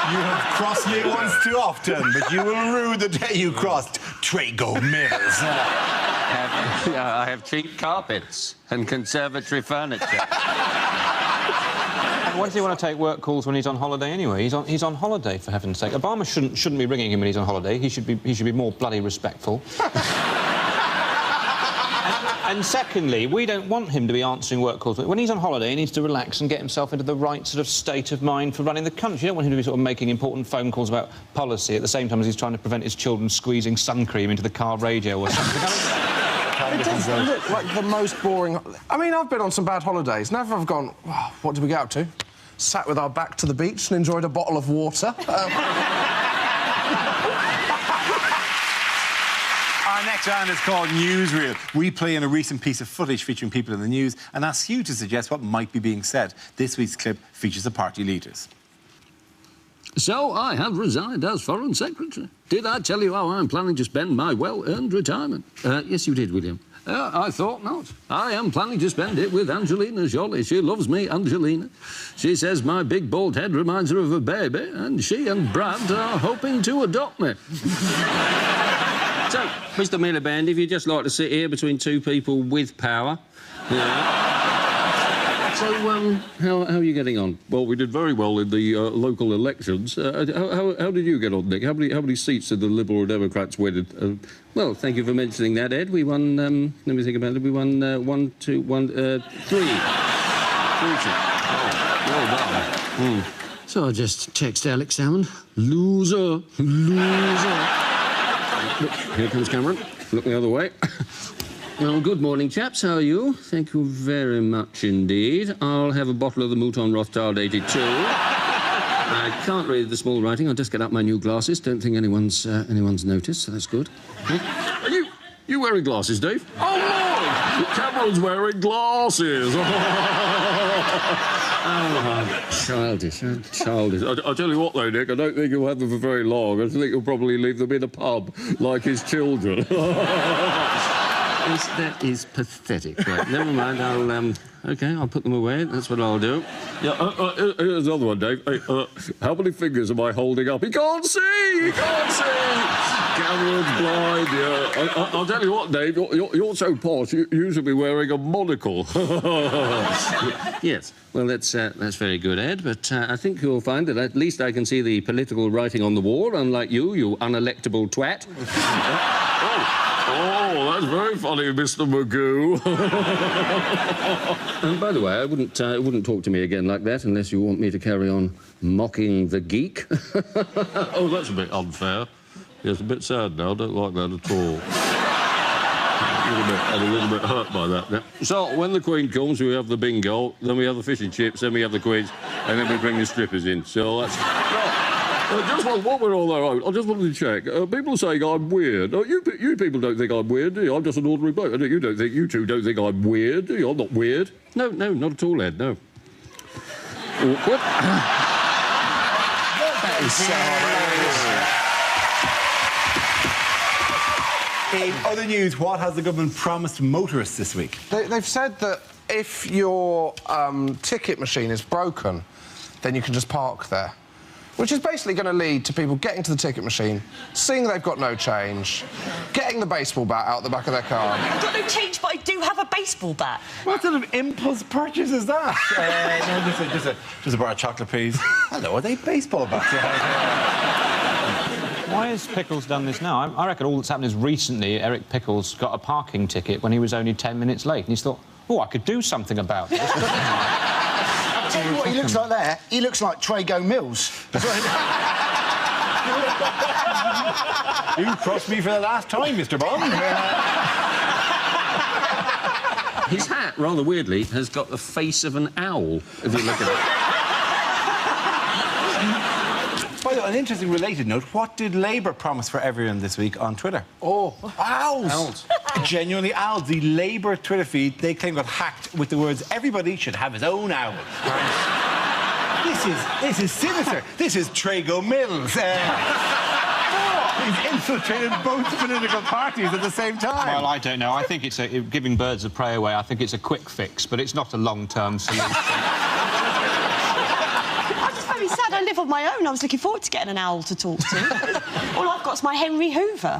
You have crossed me once too often, but you will rue the day you crossed Trago Mills. I have cheap carpets and conservatory furniture. Why does he want to take work calls when he's on holiday anyway? He's on holiday, for heaven's sake. Obama shouldn't be ringing him when he's on holiday. He should be more bloody respectful. And secondly, we don't want him to be answering work calls. When he's on holiday, he needs to relax and get himself into the right sort of state of mind for running the country. You don't want him to be sort of making important phone calls about policy at the same time as he's trying to prevent his children squeezing sun cream into the car radio or something. It does look like the most boring... I mean, I've been on some bad holidays. Never have gone, oh, what did we get up to? Sat with our back to the beach and enjoyed a bottle of water. Our next round is called Newsreel. We play in a recent piece of footage featuring people in the news and ask you to suggest what might be being said. This week's clip features the party leaders. So I have resigned as Foreign Secretary. Did I tell you how I'm planning to spend my well-earned retirement? Yes, you did, William. I thought not. I am planning to spend it with Angelina Jolie. She loves me, Angelina. She says my big bald head reminds her of a baby, and she and Brad are hoping to adopt me. So, Mr. Miliband, if you'd just like to sit here between two people with power... So, how are you getting on? Well, we did very well in the local elections. How did you get on, Nick? How many seats did the Liberal Democrats win? Well, thank you for mentioning that, Ed. We won, let me think about it, we won 3. 3 seats. Well done. So I just text Alex Salmond, loser, loser. Look, here comes Cameron. Look the other way. Well, good morning, chaps. How are you? Thank you very much indeed. I'll have a bottle of the Mouton Rothschild 82. I can't read the small writing. I'll just get up my new glasses. Don't think anyone's noticed, so that's good. Are you wearing glasses, Dave? Oh, no! Cameron's wearing glasses. Oh, childish, childish. I'll tell you what, though, Nick, I don't think he'll have them for very long. I think he'll probably leave them in a pub, like his children. That is pathetic. Right, never mind, I'll put them away. That's what I'll do. Yeah, here's another one, Dave. How many fingers am I holding up? He can't see! He can't see! Cameron's blind, yeah. I'll tell you what, Dave, you're so posh, you should be wearing a monocle. Yes, well, that's very good, Ed, but I think you'll find that at least I can see the political writing on the wall, unlike you unelectable twat. Oh, that's very funny, Mr. Magoo. And by the way, I wouldn't talk to me again like that unless you want me to carry on mocking the geek. Oh, that's a bit unfair. Yes, a bit sad now. I don't like that at all. I'm a little bit hurt by that now. So, when the Queen comes, we have the bingo, then we have the fish and chips, then we have the quiz, and then we bring the strippers in. So that's... just while we're on our own, I just wanted to check. People are saying I'm weird. You people don't think I'm weird, do you? I'm just an ordinary bloke. You two don't think I'm weird, do you? I'm not weird. No, not at all, Ed, no. awkward. That is so hilarious. In other news, what has the government promised motorists this week? They've said that if your ticket machine is broken, then you can just park there. Which is basically going to lead to people getting to the ticket machine, seeing they've got no change, getting the baseball bat out the back of their car. I've got no change, but I do have a baseball bat. What sort of impulse purchase is that? No, just a bar of chocolate, please. Hello, are they baseball bats? Why has Pickles done this now? I reckon all that's happened is recently Eric Pickles got a parking ticket when he was only 10 minutes late, and he's thought, oh, I could do something about this. I'll tell you what he looks like there. He looks like Trago Mills. You crossed me for the last time, Mr. Bond. His hat, rather weirdly, has got the face of an owl, if you look at it. By the way, an interesting related note, what did Labour promise for everyone this week on Twitter? Oh, owls! Owls. Genuinely owls. The Labour Twitter feed, they claim, got hacked with the words, everybody should have his own owl. This is sinister. This is Trago Mills. He's infiltrated both political parties at the same time. Well, I don't know. I think it's giving birds of prey away. I think it's a quick fix, but it's not a long-term solution. I'm just very sad. I live on my own. I was looking forward to getting an owl to talk to. All I've got is my Henry Hoover.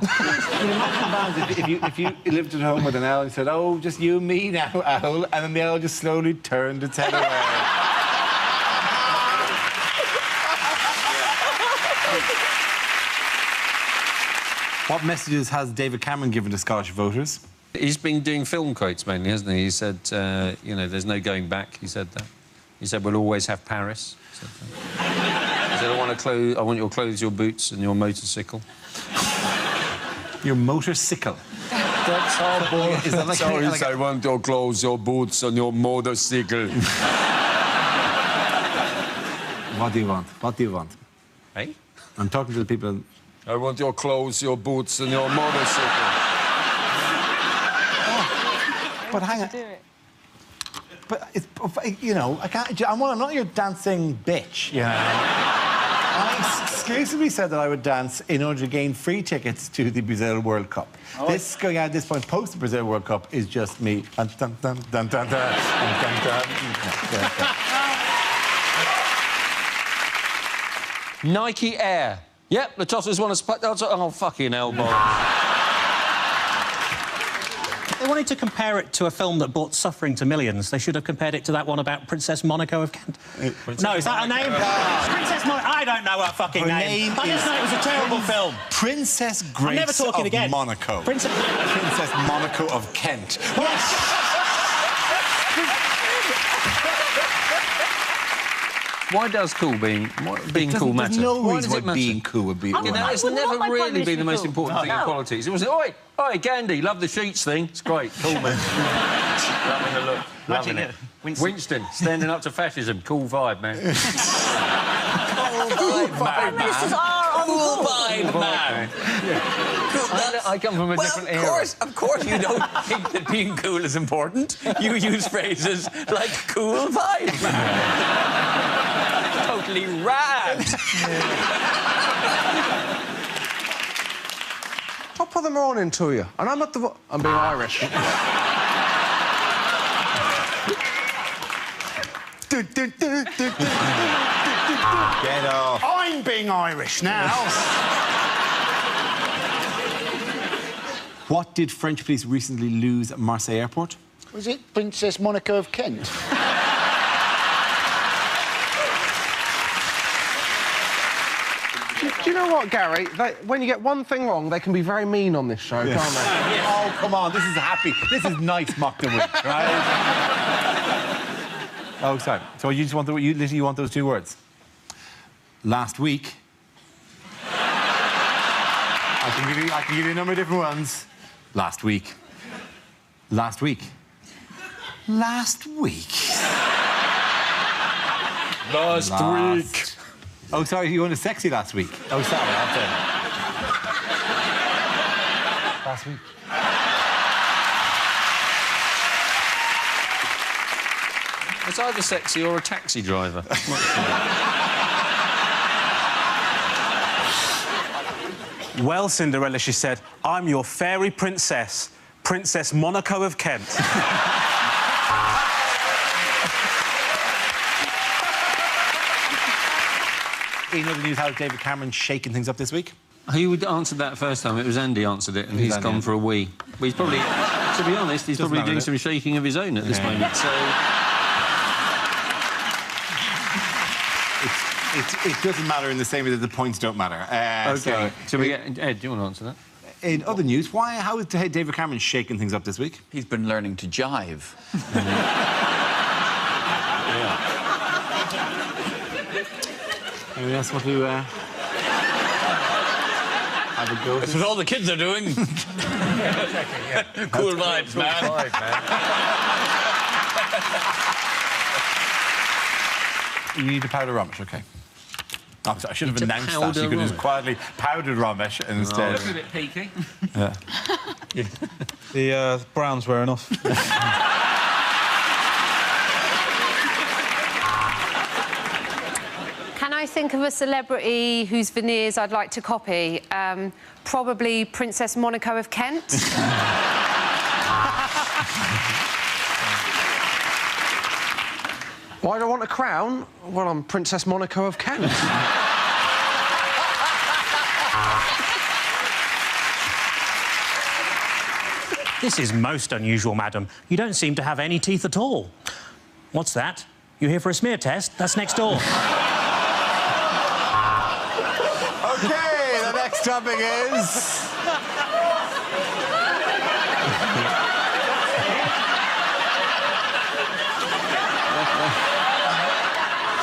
If you lived at home with an owl and said, oh, just you and me now, owl, and then the owl just slowly turned its head away. What messages has David Cameron given to Scottish voters? He's been doing film quotes mainly, hasn't he? He said, you know, there's no going back. He said that. He said, we'll always have Paris. He said, I want your clothes, your boots, and your motorcycle. Your motorcycle? That's our boy. Is that like I want your clothes, your boots, and your motorcycle. What do you want? What do you want? Hey? I'm talking to the people... I want your clothes, your boots, and your motorcycle. But hang on. But it's, you know, I'm not your dancing bitch. You know. I exclusively said that I would dance in order to gain free tickets to the Brazil World Cup. Oh. This going out at this point post the Brazil World Cup is just me. Dun, dun, dun, dun, dun, dun, dun, dun, dun. Nike Air. Yep, the Tossers want to... Oh, fucking hell, boy. They wanted to compare it to a film that brought suffering to millions. They should have compared it to that one about Princess Monaco of Kent. No, is that her name? Princess Monaco. I don't know her fucking name. I just know it was a terrible film. Princess Grace of Monaco. Princess Monaco of Kent. Yes. Why does being cool matter? There's no reason why being cool would be... You know, it's never really been the most important thing in politics. It was, oi, Gandhi, love the sheets thing. It's great, cool, man. Loving the look. Loving it. Winston, standing up to fascism. Cool vibe, man. Cool vibe, man. Cool vibe, man. I come from a different era. Of course you don't think that being cool is important. You use phrases like cool vibe, man. Totally rad. I'll put them on into you. And I'm being Irish. Get off. I'm being Irish now. What did French police recently lose at Marseille Airport? Was it Princess Monaco of Kent? Do you know what, Gary? When you get one thing wrong, they can be very mean on this show, can't they? Oh, come on, this is happy. This is nice mock the week, right? Oh, sorry. So you just want you want those two words? Last week. I can give you a number of different ones. Last week. Last week. Last week. Last week. Oh, sorry, you wanted sexy last week. Oh, sorry, that's it. Last week. It's either sexy or a taxi driver. Well, Cinderella, she said, I'm your fairy princess, Princess Monaco of Kent. In other news, how's David Cameron shaking things up this week? Who answered that first time? It was Andy answered it, and he's gone for a wee. But he's probably, to be honest, he's probably doing some shaking of his own at this moment, so... It doesn't matter in the same way that the points don't matter. OK, so we get... Ed, do you want to answer that? In other news, how is David Cameron shaking things up this week? He's been learning to jive. Anyone else want to have a go? That's what all the kids are doing. Cool vibes, man. You need to powder Ramesh, OK. Oh, I should have announced that. You could have just quietly powdered Ramesh instead. Looking a bit peaky. Yeah. The brown's wearing off. Can I think of a celebrity whose veneers I'd like to copy? Probably Princess Monaco of Kent. Why do I want a crown? Well, I'm Princess Monaco of Kent. This is most unusual, madam. You don't seem to have any teeth at all. What's that? You here for a smear test? That's next door. OK, the next topic is...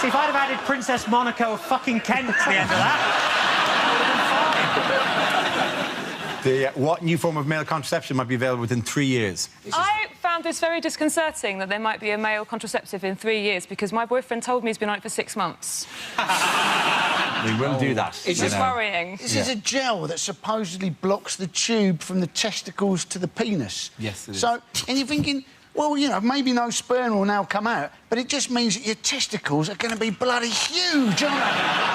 See, if I'd have added Princess Monaco of fucking Kent to the end of that, What new form of male contraception might be available within 3 years? I found this very disconcerting that there might be a male contraceptive in 3 years because my boyfriend told me he's been on it for 6 months. We wouldn't do that. It's just worrying. This is a gel that supposedly blocks the tube from the testicles to the penis. Yes, it is. So, and you're thinking, well, you know, maybe no sperm will now come out, but it just means that your testicles are going to be bloody huge, aren't they?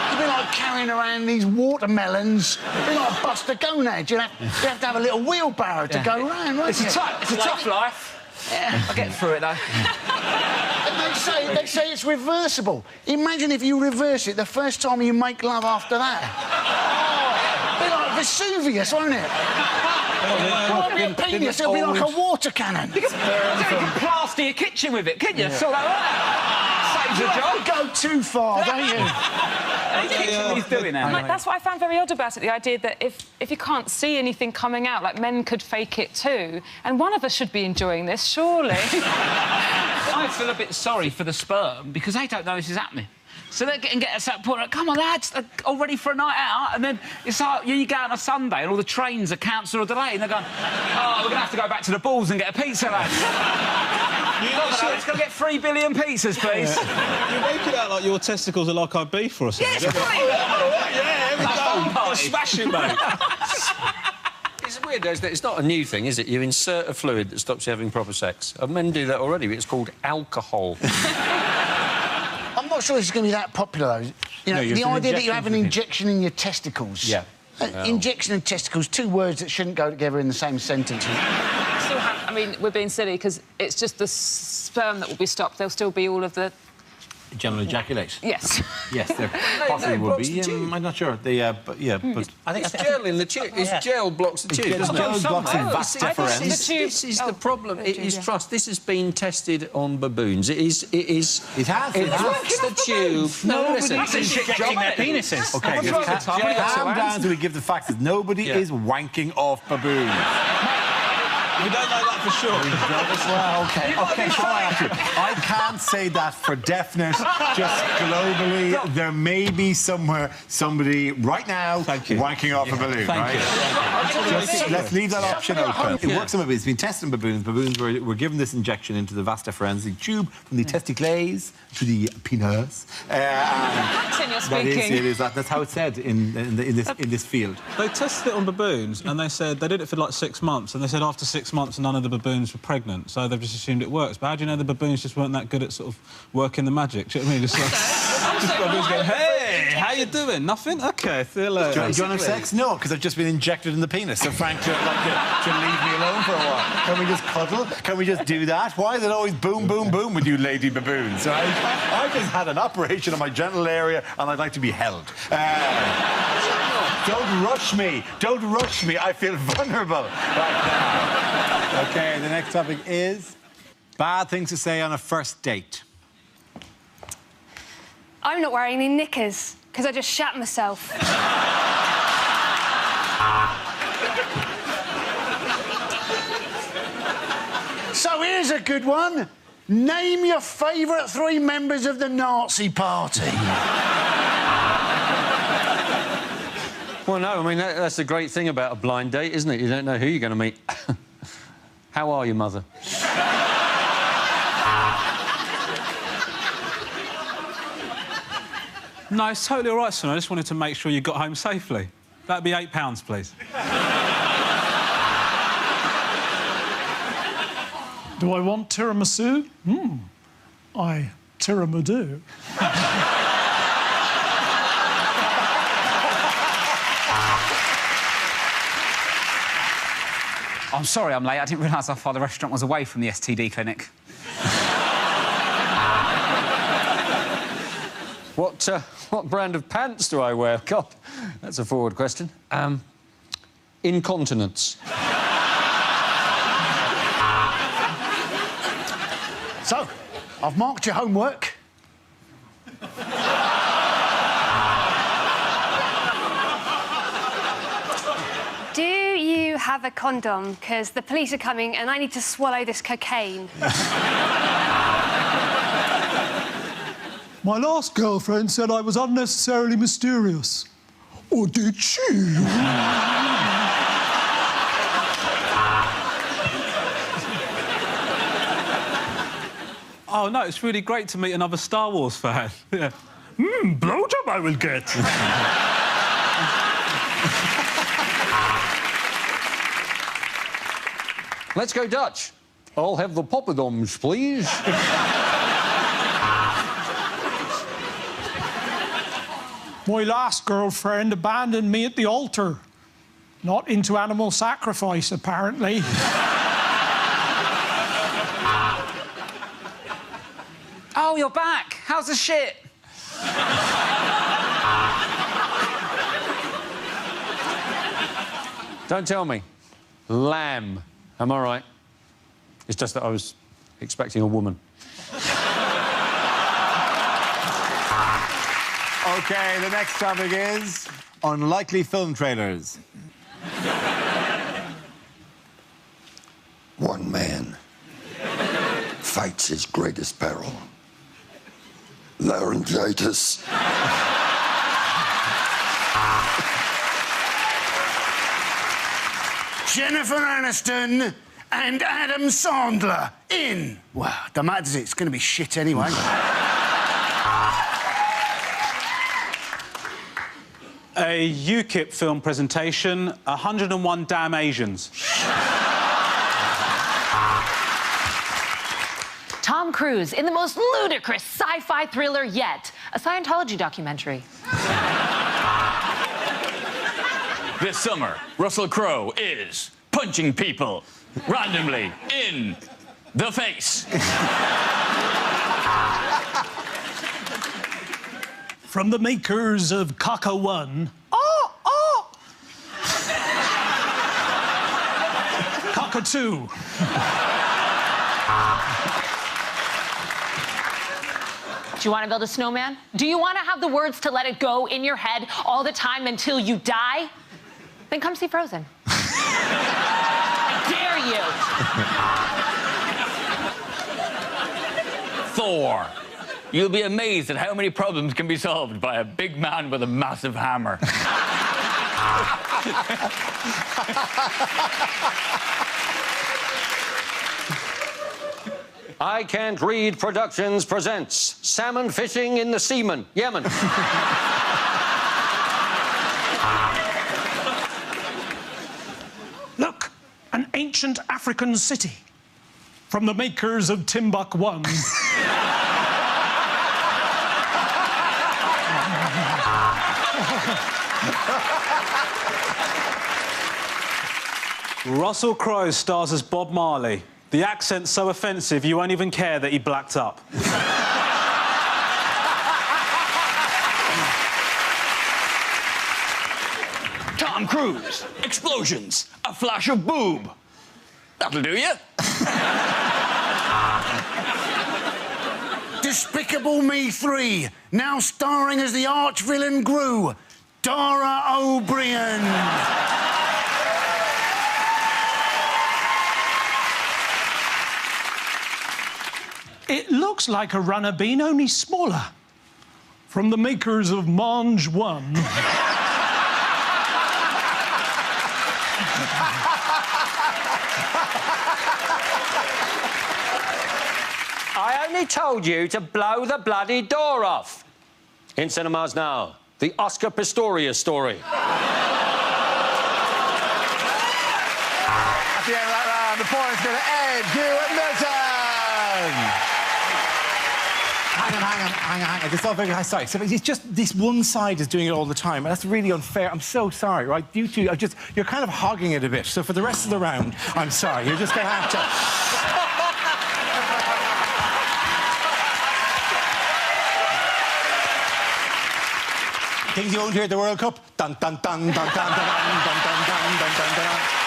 You'll be like carrying around these watermelons. You'll be like Buster Gonad. You have to have a little wheelbarrow to go round, won't It's you? a tough life. Yeah. I get through it, though. And they say it's reversible. Imagine if you reverse it the first time you make love after that. Oh, it'll be like Vesuvius, won't it? It'll be a penis, it'll be like a water cannon. You can plaster your kitchen with it, can you? Sort like that. Saves a job. Go too far, don't you? He's doing that. Like, that's what I found very odd about it, the idea that if you can't see anything coming out, like, men could fake it too, and one of us should be enjoying this, surely. I feel a bit sorry for the sperm because they don't know this is happening. So they're getting us to that point, like, come on, lads, all ready for a night out, and then it's like, you go on a Sunday and all the trains are cancelled or delayed, and they're going, oh, we're going to have to go back to the balls and get a pizza, lads. Let's go get 3 billion pizzas, please. You make it out like your testicles are like our beef or something. Yes, right. Yeah, here we go. Smashing, mate. It's weird, though, that it's not a new thing, is it? You insert a fluid that stops you having proper sex. Men do that already, but it's called alcohol. I'm not sure this is going to be that popular, though. You know, the idea that you have an injection in your testicles. Yeah. Injection and testicles, two words that shouldn't go together in the same sentence. I mean, we're being silly because it's just the sperm that will be stopped. There'll still be all of the... General ejaculate. Yes. Yes, there possibly will be. I'm not sure. But I think it's gel in the tube. It's gel blocks the tube. Gel blocks the vas deferens. This is the problem. It is trust. This has been tested on baboons. It has. It blocks the tube. No, listen. injecting their penises. OK, calm down till we give the facts that nobody is wanking off baboons. We don't know that for sure. Well, OK, I can't say that for definite. Just globally, there may be somewhere somebody right now wanking off a balloon, right? Just let's leave that option open. It works on baboons. It's been tested on baboons. Baboons were given this injection into the vas deferens, the tube from the testicles to the penis. Accent you're speaking. That's how it's said in this field. They tested it on baboons, and they said they did it for like 6 months, and they said after 6 6 months and none of the baboons were pregnant, so they've just assumed it works. But how do you know the baboons just weren't that good at sort of working the magic? Do you know what I mean? Just like... just baboons going, hey, how you doing? Nothing? OK, see you later. Do you want to have sex? No, because I've just been injected in the penis. So Frank should leave me alone for a while. Can we just cuddle? Can we just do that? Why is it always boom, boom, boom with you lady baboons? So I just had an operation on my genital area and I'd like to be held. Don't rush me. Don't rush me. I feel vulnerable right now. OK, the next topic is bad things to say on a first date. I'm not wearing any knickers, because I just shat myself. So here's a good one. Name your favourite 3 members of the Nazi Party. Well, no, I mean, that's the great thing about a blind date, isn't it? You don't know who you're going to meet. How are you, Mother? No, it's totally all right, son. I just wanted to make sure you got home safely. That'd be £8, please. Do I want tiramisu? I tiramisu. I'm sorry I'm late. I didn't realise how far the restaurant was away from the STD clinic. What brand of pants do I wear? God, that's a forward question. Incontinence. So, I've marked your homework. Do you have a condom? Because the police are coming and I need to swallow this cocaine. My last girlfriend said I was unnecessarily mysterious. Or did she? Oh, no, it's really great to meet another Star Wars fan. Yeah. Blowjob I will get. Let's go Dutch. I'll have the poppadoms, please. My last girlfriend abandoned me at the altar. Not into animal sacrifice, apparently. Oh, you're back. How's the shit? Don't tell me. Lamb. Am I right? It's just that I was expecting a woman. OK, the next topic is unlikely film trailers. One man fights his greatest peril. Laryngitis. Jennifer Aniston and Adam Sandler in. Well, don't matter, does it? It's going to be shit anyway. A UKIP film presentation, 101 Damn Asians. Tom Cruise in the most ludicrous sci-fi thriller yet, a Scientology documentary. This summer, Russell Crowe is punching people randomly in the face. From the makers of Kaka One. Kaka Two. Do you want to build a snowman? Do you want to have the words to let it go in your head all the time until you die? Then come see Frozen. I dare you. Thor. You'll be amazed at how many problems can be solved by a big man with a massive hammer. I Can't Read Productions presents Salmon Fishing in the Seaman, Yemen. Look, an ancient African city from the makers of Timbuk 1. Russell Crowe stars as Bob Marley. The accent's so offensive you won't even care that he blacked up. Tom Cruise, explosions, a flash of boob. That'll do you. Despicable Me 3, now starring as the arch-villain Gru, Dara O'Brien. It looks like a runner bean, only smaller. From the makers of Mange 1. I only told you to blow the bloody door off. In cinemas now, the Oscar Pistorius story. At the end of that round, the point's going to Ed Hewitt Milton. Hang on. It's all very sorry. So it's just this one side is doing it all the time, and that's really unfair. I'm so sorry, right? You two are you're kind of hogging it a bit. So for the rest of the round, I'm sorry. You're just going to have to. Things you won't hear at the World Cup. Dun dun dun dun dun dun dun dun dun dun dun dun dun.